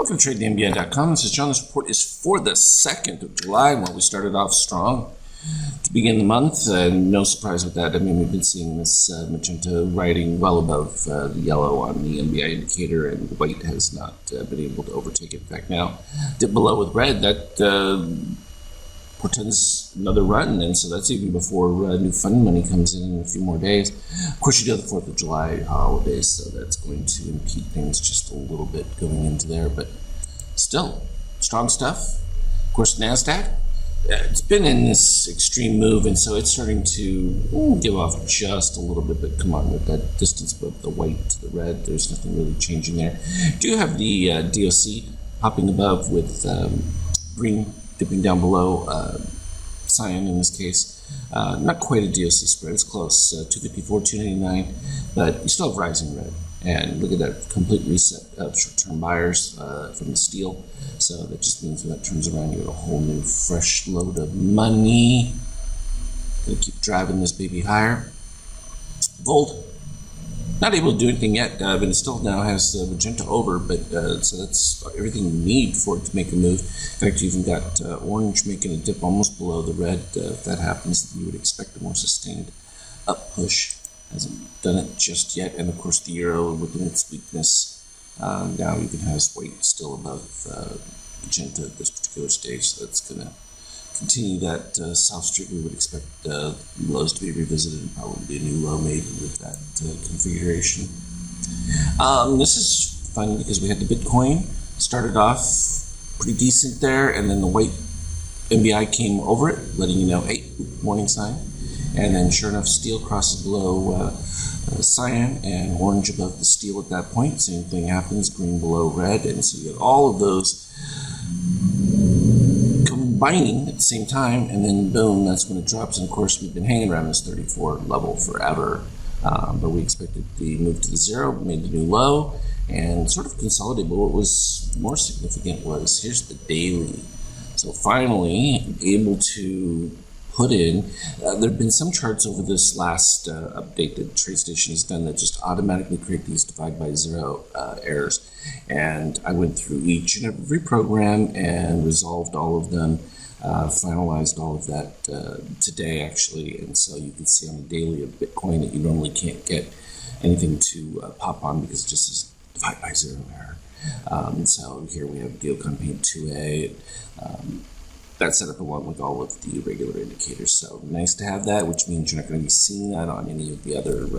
Welcome to TradeNBI.com. This is John. This report is for the 2nd of July. Well, we started off strong to begin the month, and no surprise with that. I mean, we've been seeing this magenta riding well above the yellow on the NBI indicator, and white has not been able to overtake it. In fact, now dip below with red. That portends another run, and so that's even before new fund money comes in a few more days. Of course, you do have the 4th of July holiday, so that's going to impede things just a little bit going into there, but still, strong stuff. Of course, NASDAQ, it's been in this extreme move, and so it's starting to give off just a little bit, but come on, with that distance above the white to the red, there's nothing really changing there. Do you have the DOC popping above with green dipping down below, cyan in this case. Not quite a DOC spread, it's close, 254, 299, but you still have rising red. And look at that complete reset of short-term buyers from the steel. So that just means when that turns around, you get a whole new fresh load of money. Gonna keep driving this baby higher. Gold, not able to do anything yet, but it still now has the magenta over, but so that's everything you need for it to make a move. In fact, you even got orange making a dip almost below the red. If that happens, then you would expect a more sustained up push. Hasn't done it just yet, and of course the euro within its weakness now even has white still above magenta at this particular stage, so that's going to continue that south streak. We would expect lows to be revisited and probably a new low made with that configuration. This is fun because we had the Bitcoin started off pretty decent there, and then the white NBI came over it, letting you know, hey, warning sign. And then sure enough, steel crosses below cyan and orange above the steel at that point. Same thing happens, green below red, and so you get all of those combining at the same time, and then boom, that's when it drops. And of course, we've been hanging around this 34 level forever, but we expected the move to the zero, made the new low, and sort of consolidated. But what was more significant was here's the daily. So finally, able to put in, there have been some charts over this last update that TradeStation has done that just automatically create these divide by zero errors. And I went through each and every program and resolved all of them, finalized all of that today actually. And so you can see on the daily of Bitcoin that you normally can't get anything to pop on because it just is divide by zero error. So here we have Dealcon Paint 2A. That's set up along with all of the regular indicators. So nice to have that, which means you're not going to be seeing that on any of the other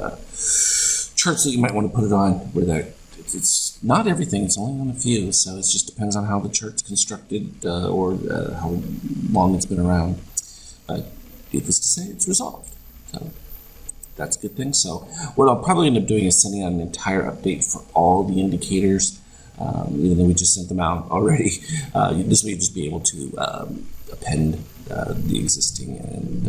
charts that you might want to put it on, where that it's not everything, it's only on a few. So it just depends on how the chart's constructed or how long it's been around. But needless to say, it's resolved. So that's a good thing. So what I'll probably end up doing is sending out an entire update for all the indicators. Even though we just sent them out already, this way you'll just be able to append the existing, and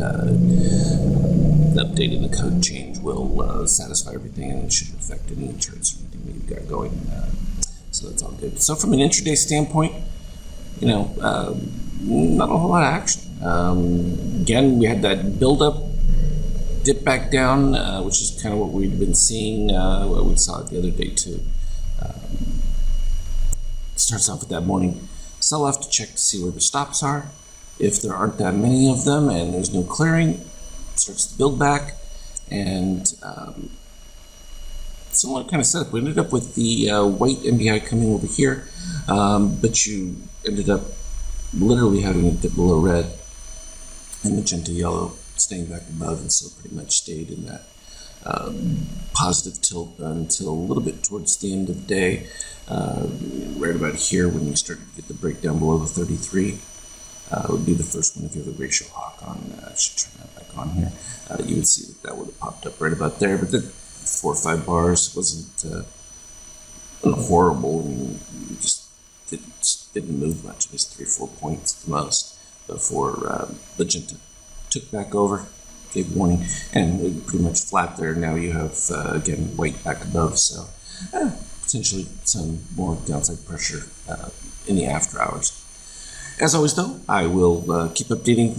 the update and the code change will satisfy everything, and it shouldn't affect any charts or anything that you've got going. So that's all good. So from an intraday standpoint, you know, not a whole lot of action. Again, we had that build-up, dip back down, which is kind of what we've been seeing. What we saw it the other day too. Starts off with that morning sell-off to check to see where the stops are. If there aren't that many of them and there's no clearing, it starts to build back, and similar kind of setup. We ended up with the white NBI coming over here, but you ended up literally having it dip below red and magenta yellow staying back above, and so pretty much stayed in that positive tilt until a little bit towards the end of the day, right about here when you start to get the breakdown below the 33. Would be the first one if you have a ratio hawk on. I should turn that back on here. You would see that would have popped up right about there, but the 4 or 5 bars wasn't horrible. I mean, you just didn't move much. It was 3 or 4 points at the most before magenta took back over, gave warning, and pretty much flat there. Now you have, again, white back above, so potentially some more downside pressure in the after hours. As always, though, I will keep updating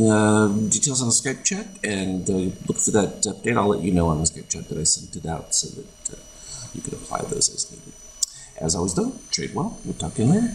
details on the Skype chat, and look for that update. I'll let you know on the Skype chat that I sent it out so that you can apply those as needed. As always, though, trade well. We'll talk to you later.